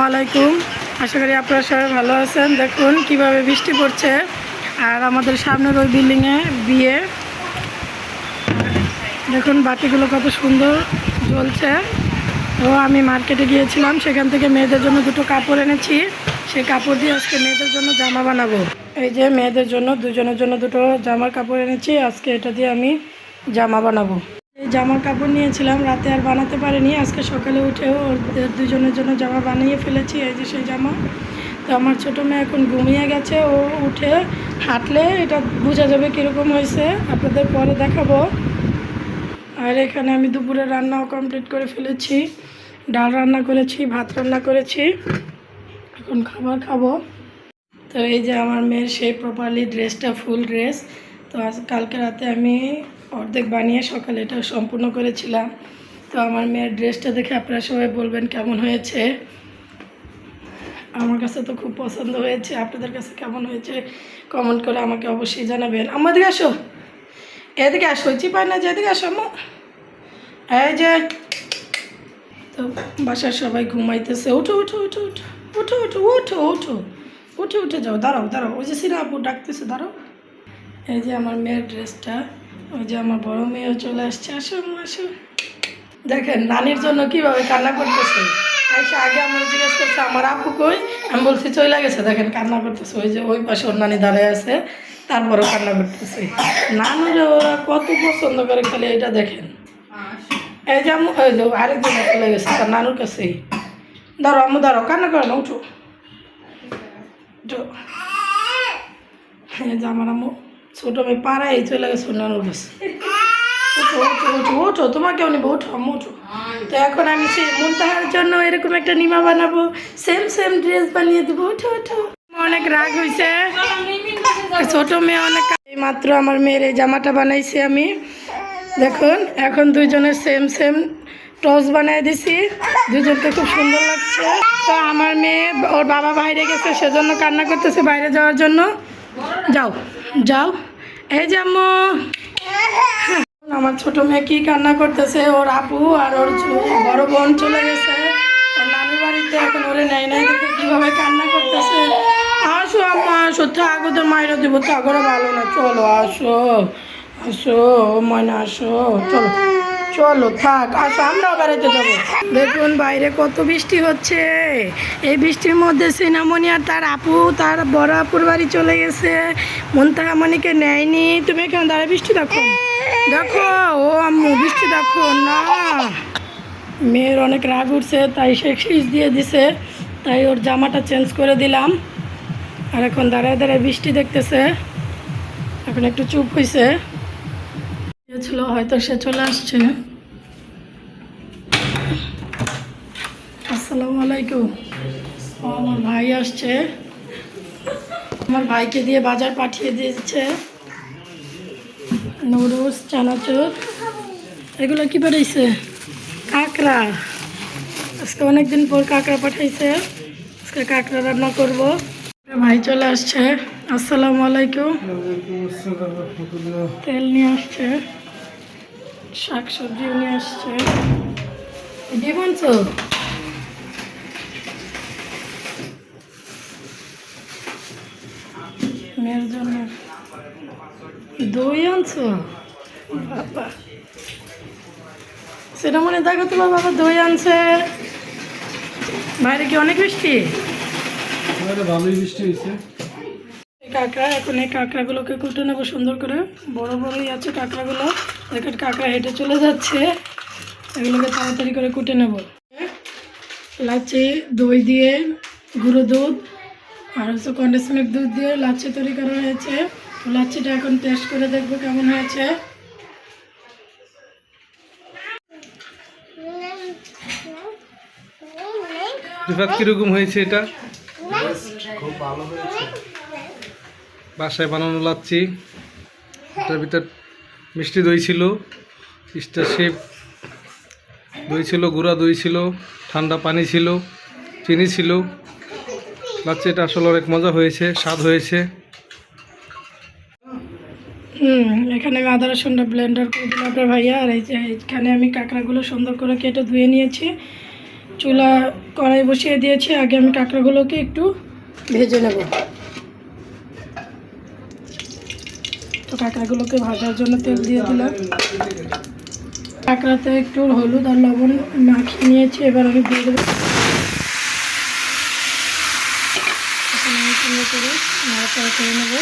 আলাইকুম। আশা করি আপনারা সবাই ভালো আছেন। দেখুন কিভাবে বৃষ্টি পড়ছে, আর আমাদের সামনের ওই বিল্ডিংয়ে বিয়ে। দেখুন বাতিগুলো কত সুন্দর জ্বলছে। তো আমি মার্কেটে গিয়েছিলাম, সেখান থেকে মেয়েদের জন্য দুটো কাপড় এনেছি। সেই কাপড় দিয়ে আজকে মেয়েদের জন্য জামা বানাবো। এই যে মেয়েদের জন্য দুজনের জন্য দুটো জামার কাপড় এনেছি, আজকে এটা দিয়ে আমি জামা বানাবো। এই জামার কাপড় নিয়েছিলাম, রাতে আর বানাতে পারিনি, আজকে সকালে উঠেও ওদের দুজনের জন্য জামা বানিয়ে ফেলেছি। এই যে সেই জামা। তো আমার ছোটো মেয়ে এখন ঘুমিয়ে গেছে, ও উঠে হাঁটলে এটা বোঝা যাবে কীরকম হয়েছে, আপনাদের পরে দেখাবো। আর এখানে আমি দুপুরে রান্নাও কমপ্লিট করে ফেলেছি। ডাল রান্না করেছি, ভাত রান্না করেছি, এখন খাবার খাবো। তো এই যে আমার মেয়ের সেই প্রপারলি ড্রেসটা ফুল ড্রেস। তো আজ কালকে রাতে আমি অর্ধেক বানিয়ে সকালে এটা সম্পূর্ণ করেছিলাম। তো আমার মেয়ের ড্রেসটা দেখে আপনারা সবাই বলবেন কেমন হয়েছে। আমার কাছে তো খুব পছন্দ হয়েছে, আপনাদের কাছে কেমন হয়েছে কমেন্ট করে আমাকে অবশ্যই জানাবেন। আমাদের আসো, এদিকে আসো, চিপাই না যে, এদিকে আসো আম্মা। এই যে তো বাসার সবাই ঘুমাইতেছে। উঠো উঠো উঠো উঠো উঠো উঠো উঠো উঠো উঠে উঠে যাও, দাঁড়াও দাঁড়াও, ওই যে সিনা আপু ডাকতেছে, দাঁড়াও। এই যে আমার মেয়ের ড্রেসটা, ওই যে আমার বড় মেয়েও চলে আসছে। আসো আসো। দেখেন নানির জন্য কীভাবে কান্না করতেছে। আইসা আগে আমার জিজ্ঞেস করছে আমার আপু কই, আমি বলছি চলে গেছে। দেখেন কান্না করতেছে, ওই যে ওই পাশে ওর নানি দাঁড়ায় আছে, তারপরও কান্না করতেছে। নানুরে ওরা কত পছন্দ করে, খালি এটা দেখেন। এই যে আম্মু, ওই যে আরেকজন চলে গেছে তার নানুর কাছেই। দাঁড়ো আম্মু, দাঁড়াও, কান্না করো না, উঠো উঠো। এই যে আমার আম্মু ছোটো মেয়ে পাড়াই চলে গেছে ওর নানুর কাছে। উঠো উঠো উঠো উঠো, তোমাকেও নেবো, উঠো আম্মু উঠো। তো এখন আমি সেই মুনতাহার জন্য এরকম একটা নিমা বানাবো, সেম সেম ড্রেস বানিয়ে দেবো। উঠো উঠো। অনেক রাগ হয়েছে, ছোট মেয়ে অনেক। মাত্র আমার মেয়ের এই জামাটা বানাইছি আমি। দেখুন এখন দুইজনের সেম সেম টস বানিয়ে দিছি, দুজনকে খুব সুন্দর লাগছে। তো আমার মেয়ে ওর বাবা বাইরে গেছে, সেজন্য কান্না করতেছে বাইরে যাওয়ার জন্য। যাও যাও। এই যে আম্মু, আমার ছোট মেয়ে কি কান্না করতেছে, ওর আপু আর ওর বড় বোন চলে গেছে ওর নানুর বাড়িতে, এখন ওরে নেয় নাই দেখে কীভাবে কান্না করতেছে। আসো আম্মা আসো, থাক ওদের মায়েরা দেবো, থাক ওরা ভালো না, চলো আসো আসো ময়না আসো, চলো চলো থাক, আসো আমরাও বেড়াতে যাবো। দেখুন বাইরে কত বৃষ্টি হচ্ছে। এই বৃষ্টির মধ্যে সিনামণি আর তার আপু তার বড় আপুর বাড়ি চলে গেছে, মুনতাহামণিকে নেয়নি। তুমি এখানে দাঁড়ায় বৃষ্টি দেখো, দেখো ও আম্মু বৃষ্টি দেখো না। মেয়ের অনেক রাগ উঠছে, তাই সে খিস দিয়ে দিছে, তাই ওর জামাটা চেঞ্জ করে দিলাম। আর এখন দাঁড়ায় দাঁড়ায় বৃষ্টি দেখতেছে, এখন একটু চুপ হয়েছে। ছিল হয়তো সে চলে আসছে। আসসালামু আলাইকুম। আমার ভাই আসছে, আমার ভাইকে দিয়ে বাজার পাঠিয়ে দিয়েছে, নুডলস চানাচুর। এগুলো কি পাঠাইছে? কাঁকড়া। আজকে অনেকদিন পর কাঁকড়া পাঠাইছে, আজকে কাঁকড়া রান্না করব। ভাই চলে আসছে। আসসালামু আলাইকুম। তেল নিয়ে আসছে, শাক সবজিও নিয়ে আসছে। ডিম আনছো? মেয়ের জন্য দই আনছো? বাবা সেটা মনে দেখো তোমার বাবা দই আনছে। বাইরে কি অনেক বৃষ্টি? ভালোই বৃষ্টি হয়েছে। কাঁকড়া, এখন এই কাঁকড়াগুলোকে কুটে নেবো সুন্দর করে, বড় বড়ই আছে কাঁকড়াগুলো। দেখেন কাঁকড়া হেঁটে চলে যাচ্ছে, এগুলোকে তাড়াতাড়ি করে কুটে নেব। লাচ্ছি দই দিয়ে, গুঁড়ো দুধ আর হচ্ছে কন্ডেন্স মিল্ক দুধ দিয়ে লাচ্ছি তৈরি করা হয়েছে। লাচ্ছিটা এখন টেস্ট করে দেখবো কেমন হয়েছে। রিফাত কিরকম হয়েছে এটা? খুব ভালো হয়েছে। বাসায় বানানো লাচ্ছি, এটার ভিতর মিষ্টি দই ছিল, স্টারশেপ দই ছিল, গুঁড়া দই ছিল, ঠান্ডা পানি ছিল, চিনি ছিল। লাচ্ছিটা আসলে অনেক মজা হয়েছে, স্বাদ হয়েছে। এখানে আমি আদা রসুনটা ব্লেন্ডার করে দিলাম আপনার ভাইয়া। আর এই যে এখানে আমি কাঁকড়াগুলো সুন্দর করে কেটে ধুয়ে নিয়েছি। চুলা কড়াই বসিয়ে দিয়েছি। আগে আমি কাঁকড়াগুলোকে একটু ভেজে নেব। তো কাঁকড়াগুলোকে ভাজার জন্য তেল দিয়ে দিলাম। কাঁকড়াতে একটু হলুদ আর লবণ মাখিয়ে নিয়েছি, এবার আমি দিয়ে দেবো। এখন আমি সুন্দর করে নাড়াচাড়া করে নেব।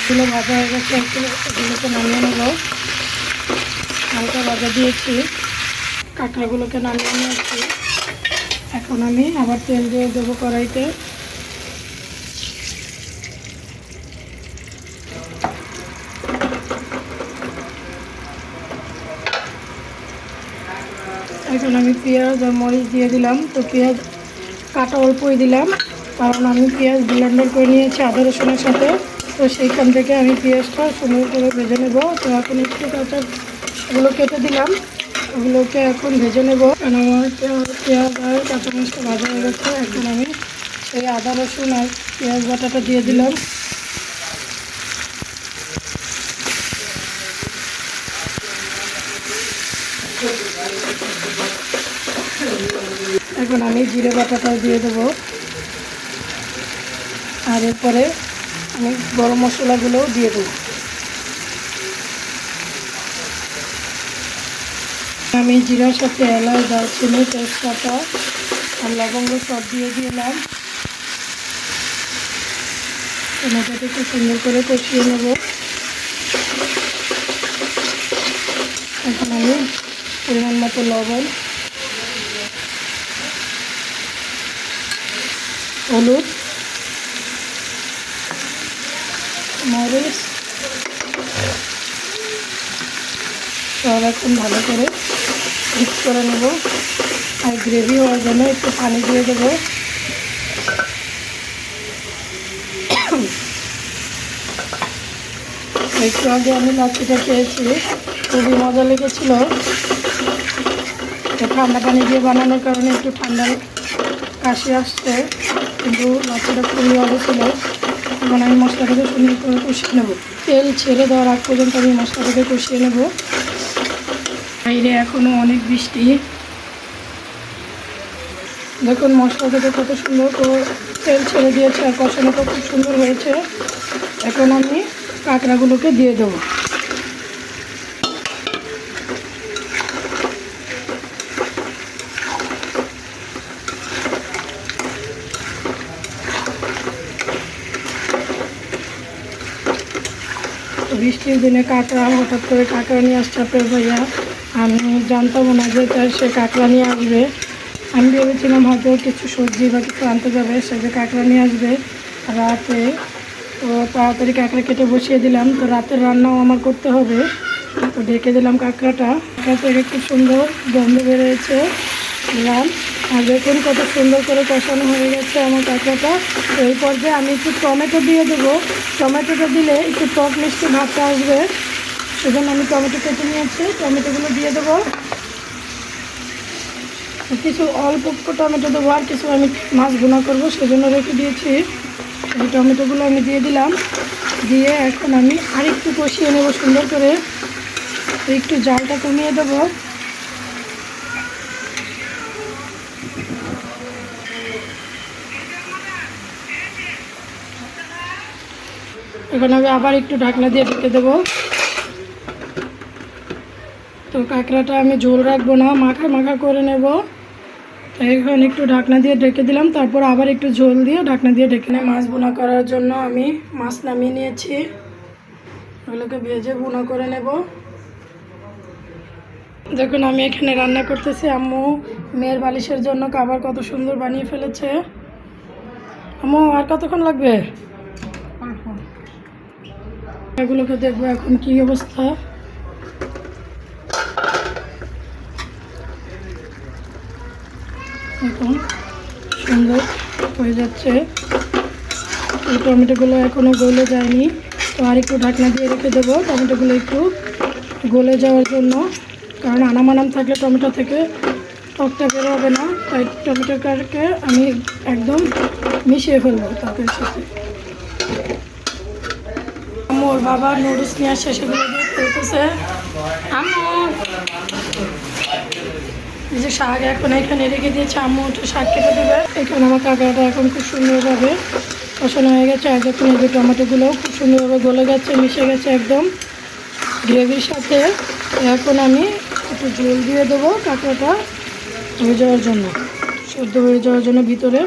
এগুলো ভাজা হয়ে গেছে, একটু এগুলোকে নামিয়ে নেব। হালকা ভাজা দিয়েছি, কাঁকড়াগুলোকে নামিয়ে নিয়েছি। এখন আমি আবার তেল দিয়ে দেবো কড়াইতে। এখন আমি পেঁয়াজ আর মরিচ দিয়ে দিলাম। তো পেঁয়াজ কাটা অল্পই দিলাম, কারণ আমি পেঁয়াজ ব্লেন্ডার করে নিয়েছি আদা রসুনের সাথে। তো সেইখান থেকে আমি পেঁয়াজটা সুন্দর করে ভেজে নেব। তো এখন একটু কাঁচা ওগুলো কেটে দিলাম, ওগুলোকে এখন ভেজে নেব। কারণ আমার পেঁয়াজ আর কাঁচামরিচটা ভাজা হয়ে গেছে। এখন আমি সেই আদা রসুন আর পেঁয়াজ বাটাটা দিয়ে দিলাম। এখন আমি জিরে বাটাটা দিয়ে দেবো, আর এরপরে আমি গরম মশলাগুলোও দিয়ে দেবো। আমি জিরার সাথে এলাচ, দারচিনি, তেজপাতা আর লবঙ্গ সব দিয়ে দিলাম। টমেটোটা একটু সুন্দর করে কষিয়ে নেব। এখন আমি পরিমাণ মতো লবণ, হলুদ, মরিচ সব এখন ভালো করে মিক্স করে নেব। আর গ্রেভি হওয়ার জন্য একটু পানি দিয়ে দেবো। একটু আগে আমি লাচ্ছিটা খেয়েছি, খুবই মজা লেগেছিল। ঠান্ডা পানি দিয়ে বানানোর কারণে একটু ঠান্ডা কাশি আসছে, কিন্তু লাচ্ছিটা খুবই ভালো ছিল। এখন আমি মশলাটাকে সুন্দর করে কষিয়ে নেব। তেল ছেড়ে দেওয়ার আগ পর্যন্ত আমি মশলাটাকে কষিয়ে নেব। বাইরে এখনও অনেক বৃষ্টি। দেখুন মশলা থেকে কত সুন্দর করে তেল ছেড়ে দিয়েছে আর কষানোটা খুব সুন্দর হয়েছে। এখন আমি কাঁকড়াগুলোকে দিয়ে দেবো। বৃষ্টির দিনে কাঁকড়া, হঠাৎ করে কাঁকড়া নিয়ে আসছে আপনার ভাইয়া। আমি জানতাম না যে সে কাঁকড়া নিয়ে আসবে। আমি ভেবেছিলাম হয়তো কিছু সবজি বা কিছু আনতে যাবে, সে যে কাঁকড়া নিয়ে আসবে রাতে। তো তাড়াতাড়ি কাঁকড়া কেটে বসিয়ে দিলাম। তো রাতের রান্নাও আমার করতে হবে। তো ঢেকে দিলাম কাঁকড়াটা। কাঁকড়া থেকে খুব সুন্দর গন্ধ বেরিয়েছে দিলাম। আর দেখুন কত সুন্দর করে কষানো হয়ে গেছে আমার কাঁকড়াটা। তো এই পর্যায়ে আমি একটু টমেটো দিয়ে দেবো। টমেটোটা দিলে একটু টক মিষ্টি ভাবটা আসবে, সেজন্য আমি টমেটো কেটে নিয়েছি। টমেটোগুলো দিয়ে দেবো, কিছু অল্প টমেটো দেবো, আর কিছু আমি মাছ ভুনা করবো সেজন্য রেখে দিয়েছি। এই টমেটোগুলো আমি দিয়ে দিলাম। দিয়ে এখন আমি আরেকটু কষিয়ে নেব সুন্দর করে। একটু জালটা কমিয়ে দেবো। এখন আমি আবার একটু ঢাকনা দিয়ে ঢেকে দেবো। তো কাঁকড়াটা আমি ঝোল রাখবো না, মাখা মাখা করে নেব। এখন একটু ঢাকনা দিয়ে ঢেকে দিলাম, তারপর আবার একটু ঝোল দিয়ে ঢাকনা দিয়ে ঢেকে নিয়ে মাছ ভুনা করার জন্য আমি মাছ নামিয়ে নিয়েছি। ওগুলোকে ভেজে ভুনা করে নেব। দেখুন আমি এখানে রান্না করতেছি। আম্মু মেয়ের বালিশের জন্য খাবার কত সুন্দর বানিয়ে ফেলেছে। আম্মু আর কতক্ষণ লাগবে? এগুলোকে দেখবো এখন কি অবস্থা। এখন সুন্দর হয়ে যাচ্ছে। এই টমেটোগুলো এখনও গলে যায়নি, তো আর একটু ঢাকনা দিয়ে রেখে দেবো টমেটোগুলো একটু গলে যাওয়ার জন্য। কারণ আনাম থাকলে টমেটো থেকে টকটা বের হবে না, তাই টমেটোটাকে আমি একদম মিশিয়ে ফেলবো তরকারির সাথে। আমার বাবা নুডলস নিয়ে আসছে, সেগুলো দিয়ে ফেলতেছে। আম্মু এই যে শাক এখন এখানে রেখে দিয়েছে, আম্মু একটু শাক কেটে দেবে। এখানে আমার কাঁকড়াটা এখন খুব সুন্দরভাবে কষানো হয়ে গেছে, আর যখন এই যে টমেটোগুলোও খুব সুন্দরভাবে গলে গেছে, মিশে গেছে একদম গ্রেভির সাথে। এখন আমি একটু ঝোল দিয়ে দেবো কাঁকড়াটা হয়ে যাওয়ার জন্য, সেদ্ধ হয়ে যাওয়ার জন্য ভিতরে।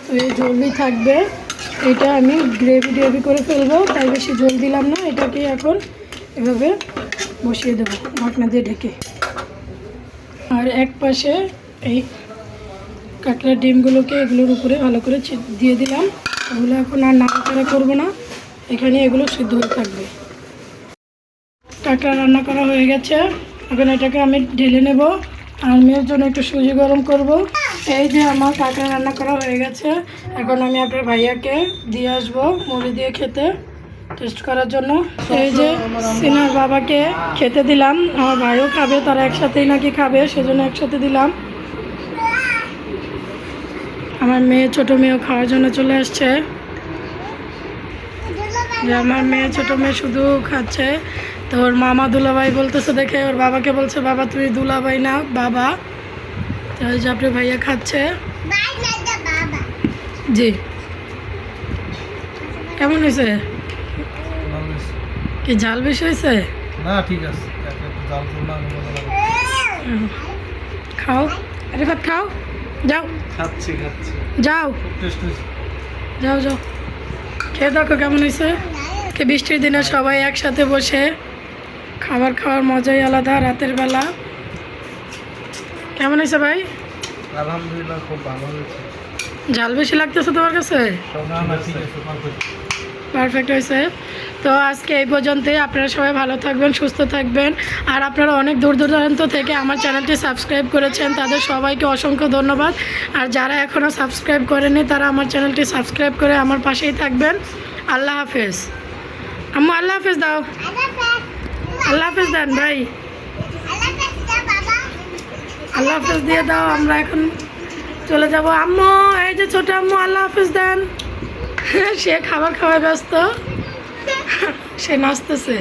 তো এই ঝোলই থাকবে, এটা আমি গ্রেভি করে ফেলবো, তাই বেশি ঝোল দিলাম না। এটাকে এখন এভাবে বসিয়ে দেবো ঢাকনা দিয়ে ঢেকে। আর এক পাশে এই কাঁকড়ার ডিমগুলোকে এগুলোর উপরে ভালো করে দিয়ে দিলাম। এগুলো এখন আর নাড়াচাড়া করবো না, এখানে এগুলো সিদ্ধ হয়ে থাকবে। কাঁকড়া রান্না করা হয়ে গেছে, এখন এটাকে আমি ঢেলে নেব। আর মেয়ের জন্য একটু সুজি গরম করব। এই যে আমার কাঁকড়া রান্না করা হয়ে গেছে, এখন আমি আপনার ভাইয়াকে দিয়ে আসবো মুড়ি দিয়ে খেতে, টেস্ট করার জন্য। এই যে সিনার বাবাকে খেতে দিলাম, আমার ভাইও খাবে, তারা একসাথেই নাকি খাবে, সেজন্য একসাথে দিলাম। আমার মেয়ে, ছোটো মেয়েও খাওয়ার জন্য চলে আসছে। যে আমার মেয়ে, ছোটো মেয়ে শুধু খাচ্ছে, তো ওর মামা দুলাভাই বলতেছে দেখে ওর বাবাকে বলছে, বাবা তুমি দুলাভাই না বাবা। তো ওই যে আপনার ভাইয়া খাচ্ছে। জি, কেমন হয়েছে? কি ঝাল বেশি হয়েছে? না ঠিক আছে, জাল না খাও, আরে ভাত খাও, যাও খাচ্ছি যাও টেস্ট হয়েছে। যাও খেয়ে দেখো কেমন হয়েছে। বৃষ্টির দিনে সবাই একসাথে বসে খাবার খাওয়ার মজাই আলাদা। রাতের বেলা কেমন হয়েছে ভাই? আলহামদুলিল্লাহ খুব ভালো হয়েছে। ঝাল বেশি লাগতেছে তোমার কাছে? না না ঠিক আছে, পারফেক্ট হয়েছে। তো আজকে এই পর্যন্তই। আপনারা সবাই ভালো থাকবেন, সুস্থ থাকবেন। আর আপনারা অনেক দূর দূরান্ত থেকে আমার চ্যানেলটি সাবস্ক্রাইব করেছেন, তাদের সবাইকে অসংখ্য ধন্যবাদ। আর যারা এখনও সাবস্ক্রাইব করেনি তারা আমার চ্যানেলটি সাবস্ক্রাইব করে আমার পাশেই থাকবেন। আল্লাহ হাফেজ। আম্মু আল্লাহ হাফেজ দাও, আল্লাহ হাফেজ দেন ভাই, আল্লাহ হাফেজ দিয়ে দাও। আমরা এখন চলে যাব। আম্মু, এই যে ছোট আম্মু আল্লাহ হাফেজ দেন। সে খাবার খাওয়ায় ব্যস্ত, সে নাচতেছে।